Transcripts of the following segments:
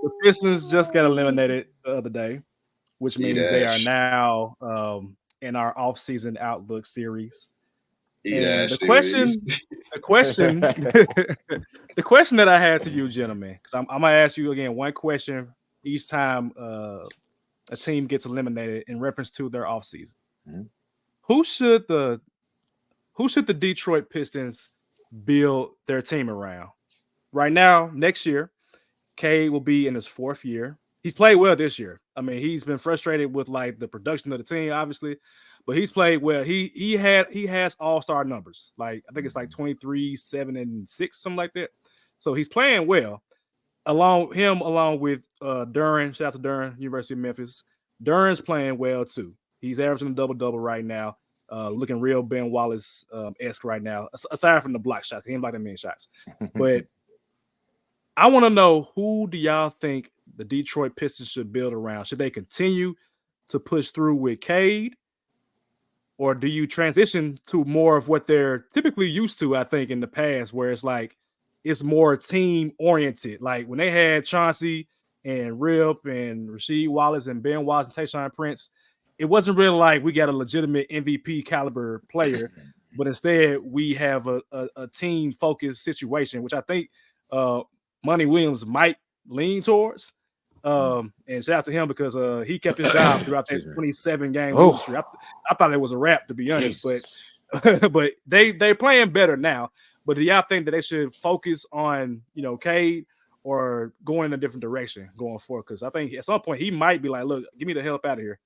the Pistons just got eliminated the other day, which means they are Eat now in our off-season outlook series. And Ash series. the question, the question that I had to you, gentlemen, because I'm gonna ask you again one question each time a team gets eliminated in reference to their offseason. Mhm. Who should the who should the Detroit Pistons build their team around? Right now, next year, Cade will be in his fourth year. He's played well this year. I mean, he's been frustrated with like the production of the team, obviously, but he's played well. He has all-star numbers. Like I think it's like 23, 7, and 6, something like that. So he's playing well. Along with Duran, shout out to Duran, University of Memphis. Duran's playing well too. He's averaging a double-double right now. Looking real Ben Wallace esque right now, aside from the block shots. He ain't like that many shots. But I want to know, who do y'all think the Detroit Pistons should build around? Should they continue to push through with Cade, or do you transition to more of what they're typically used to? I think in the past, where it's like it's more team oriented. Like when they had Chauncey and Rip and Rasheed Wallace and Ben Wallace and Tayshaun Prince, it wasn't really like we got a legitimate MVP caliber player, but instead we have a team focused situation, which I think uh, Monty Williams might lean towards. And shout out to him because he kept his job throughout that Excuse me. 27 game losing Oh, streak. I thought it was a wrap, to be honest, Jesus. but they playing better now. But do y'all think that they should focus on Cade or going in a different direction going forward? Because I think at some point he might be like, look, give me the help out of here.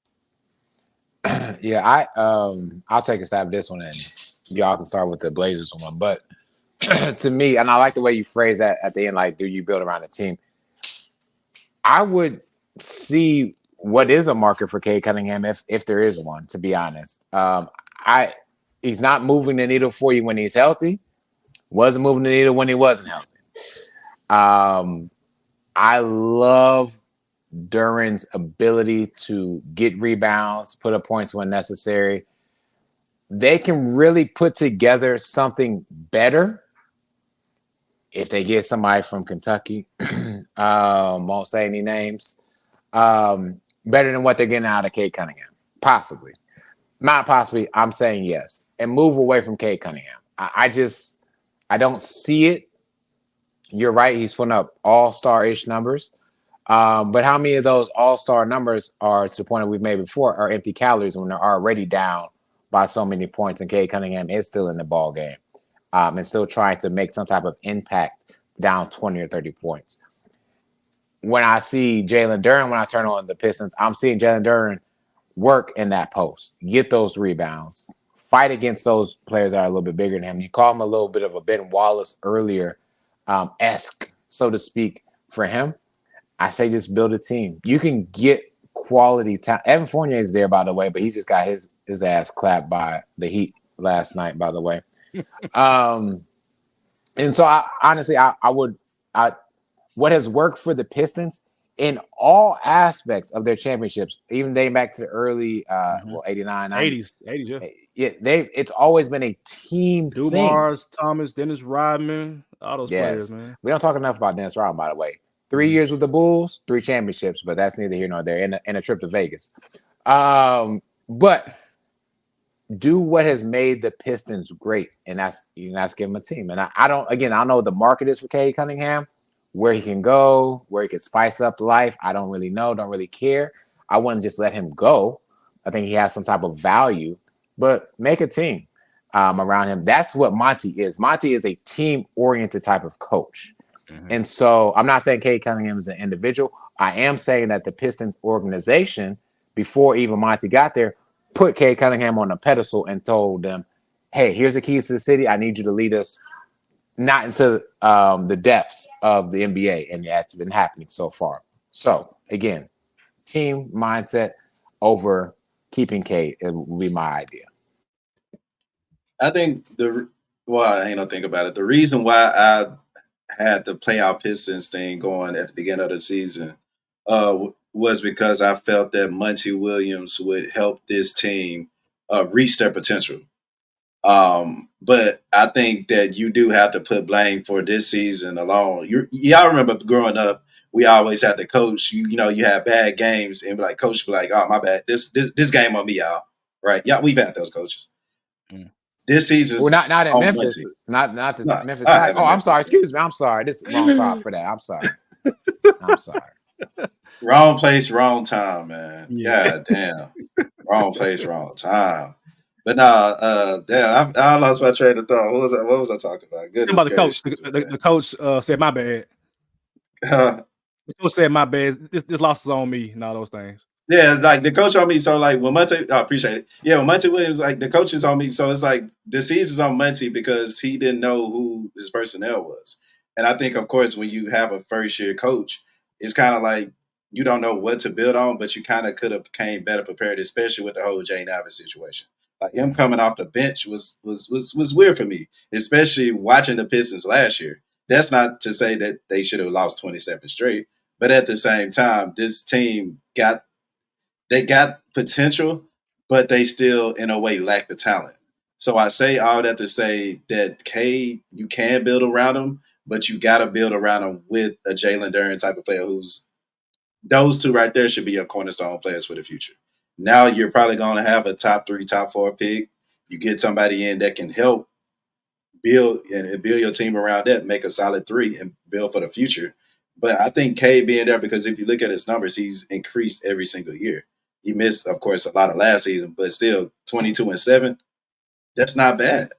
Yeah, I'll take a stab at this one, and y'all can start with the Blazers one. But to me, and I like the way you phrase that at the end, like, do you build around the team? I would see what is a market for Cade Cunningham if there is one. To be honest, he's not moving the needle for you when he's healthy. Wasn't moving the needle when he wasn't healthy. I love Duran's ability to get rebounds, put up points when necessary. They can really put together something better if they get somebody from Kentucky. Won't say any names. Better than what they're getting out of Cade Cunningham. Possibly. Not possibly. I'm saying yes. And move away from Cade Cunningham. I don't see it. You're right. He's putting up all-star-ish numbers. But how many of those all-star numbers are, to the point that we've made before, are empty calories when they're already down by so many points, and Cade Cunningham is still in the ball game and still trying to make some type of impact down 20 or 30 points. When I see Jalen Duren, when I turn on the Pistons, I'm seeing Jalen Duren work in that post, get those rebounds, fight against those players that are a little bit bigger than him. You call him a little bit of a Ben Wallace earlier esque, so to speak, for him. I say just build a team. You can get quality talent. Evan Fournier is there, by the way, but he just got his ass clapped by the Heat last night, by the way. And so what has worked for the Pistons in all aspects of their championships, even dating back to the early 89, 80s, yeah. It's always been a team thing. Dumars, Thomas, Dennis Rodman, all those players, man. We don't talk enough about Dennis Rodman, by the way. 3 years with the Bulls, 3 championships, but that's neither here nor there, and a trip to Vegas. But do what has made the Pistons great, and that's give them a team. And I don't know what the market is for Cade Cunningham, where he can go, where he can spice up life. I don't really know, don't really care. I wouldn't just let him go. I think he has some type of value, but make a team around him. That's what Monty is. Monty is a team-oriented type of coach. And so I'm not saying Cade Cunningham is an individual. I am saying that the Pistons organization, before even Monty got there, put Cade Cunningham on a pedestal and told them, hey, here's the keys to the city. I need you to lead us not into the depths of the NBA. And that's been happening so far. So, again, team mindset over keeping Cade. It would be my idea. I think I ain't no think about it. The reason why I had the playoff Pistons thing going at the beginning of the season was because I felt that Monty Williams would help this team reach their potential. But I think that you do have to put blame for this season alone. Y'all remember growing up we always had to coach. You had bad games and be like, coach be like, oh, my bad. This game on me, y'all. Right? Yeah, we've had those coaches. This season's well, not in on Memphis, Muncie. not the No, Memphis. I haven't Oh, I'm Memphis. sorry. Excuse me. I'm sorry. This is wrong crowd for that. I'm sorry. I'm sorry. Wrong place, wrong time, man. Yeah. God damn. Wrong place, wrong time. But nah, damn, I lost my train of thought. What was I talking about? Goodness About the coach. gracious, The coach said, my bad. man. The coach said, my bad. This loss is on me and all those things. Yeah, like the coach on me. So like when Monty, I appreciate it. Yeah, when Monty Williams, like the coach is on me. So it's like the season's on Monty because he didn't know who his personnel was. And I think, of course, when you have a first year coach, it's kind of like you don't know what to build on, but you kind of could have came better prepared, especially with the whole Jay Navin situation. Like him coming off the bench was weird for me, especially watching the Pistons last year. That's not to say that they should have lost 27 straight, but at the same time, this team got potential, but they still, in a way, lack the talent. So I say all that to say that Cade, you can build around him, but you got to build around him with a Jalen Duren type of player who's those two right there should be your cornerstone players for the future. Now you're probably going to have a top 3, top 4 pick. You get somebody in that can help build your team around that, make a solid 3 and build for the future. But I think Cade being there, because if you look at his numbers, he's increased every single year. He missed, of course, a lot of last season, but still 22-7. That's not bad.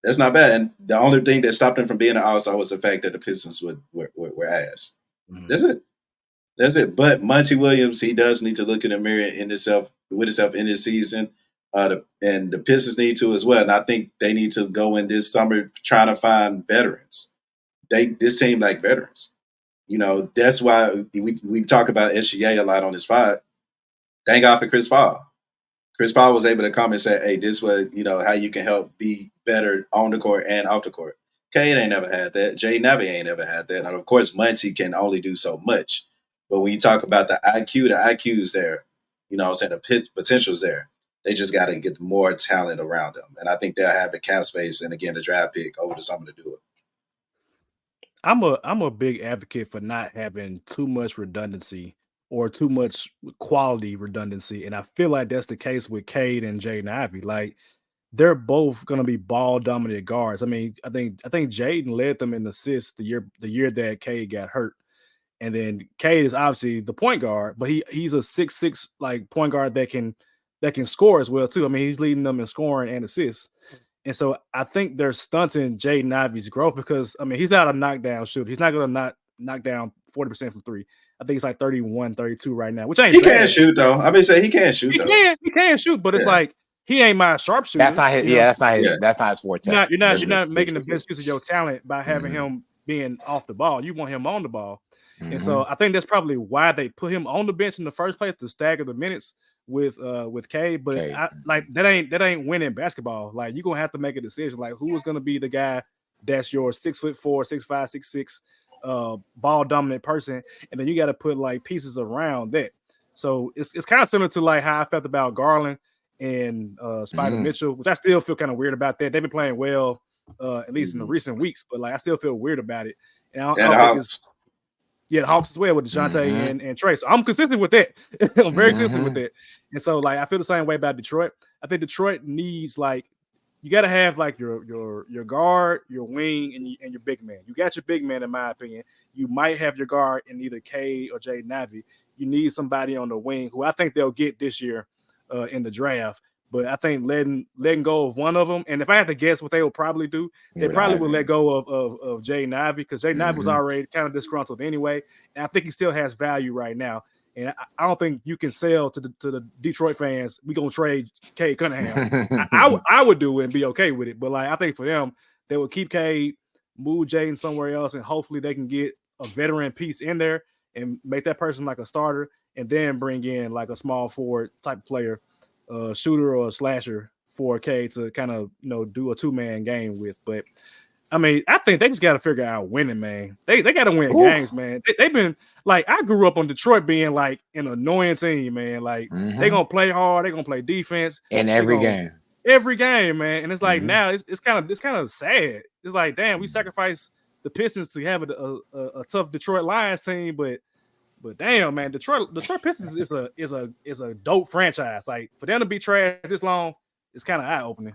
That's not bad. And the only thing that stopped him from being an all-star was the fact that the Pistons were ass. Mm-hmm. That's it. But Monty Williams, he does need to look in the mirror with himself in this season. And the Pistons need to as well. And I think they need to go in this summer trying to find veterans. This team like veterans. That's why we talk about SGA a lot on this pod. Thank God for Chris Paul. Chris Paul was able to come and say, hey, this was, how you can help be better on the court and off the court. Cade ain't never had that. Jay Navin ain't never had that. And of course, Muncie can only do so much. But when you talk about the IQ is there. I'm saying the potential's there. They just got to get more talent around them. And I think they'll have the cap space and, again, the draft pick over the summer to do it. I'm a big advocate for not having too much redundancy or too much quality redundancy. And I feel like that's the case with Cade and Jaden Ivey. Like, they're both going to be ball dominant guards. I mean, I think Jaden led them in assists the year that Cade got hurt. And then Cade is obviously the point guard, but he's a 6'6" like point guard that can score as well too. I mean, he's leading them in scoring and assists. And so I think they're stunting Jaden Ivey's growth because, I mean, he's not a knockdown shooter. He's not going to knock down 40% from 3. I think it's like 31, 32 right now, which ain't He bad. can't shoot, though. I mean, say he can't shoot, though. He can shoot, but it's like he ain't my sharpshooter. That's not his. That's not his forte. You're not making the best use of your talent by having him being off the ball. You want him on the ball. And so I think that's probably why they put him on the bench in the first place to stagger the minutes with Cade. But that ain't winning basketball. Like, you're gonna have to make a decision. Like, who is gonna be the guy that's your 6'4", 6'5", 6'6", ball dominant person, and then you got to put like pieces around that. So it's kind of similar to like how I felt about Garland and Spider Mitchell, which I still feel kind of weird about that. They've been playing well, at least in the recent weeks, but like I still feel weird about it. And I don't think it's the Hawks as well with DeJounte and Trey. So I'm consistent with that. I'm very consistent with that. And so like I feel the same way about Detroit. I think Detroit needs like you got to have like your guard, your wing, and your big man. You got your big man, in my opinion. You might have your guard in either Cade or Jaden Ivey. You need somebody on the wing who I think they'll get this year in the draft. But I think letting go of one of them, and if I had to guess what they will probably do, they probably will let go of Jaden Ivey because Jaden Ivey was already kind of disgruntled anyway. And I think he still has value right now. And I don't think you can sell to the Detroit fans, we're going to trade Cade Cunningham. I would do it and be okay with it. But like I think for them, they would keep Cade, move Jaden somewhere else, and hopefully they can get a veteran piece in there and make that person like a starter and then bring in like a small forward type player, shooter or a slasher for Cade to kind of, do a 2-man game with. But I mean, I think they just got to figure out winning, man. They got to win games, man. They've been like, I grew up on Detroit being like an annoying team, man. Like they gonna play hard, they gonna play defense in every game, man. And it's like now it's kind of sad. It's like, damn, we sacrificed the Pistons to have a tough Detroit Lions team, but damn, man, Detroit Pistons is a dope franchise. Like for them to be trash this long, it's kind of eye opening.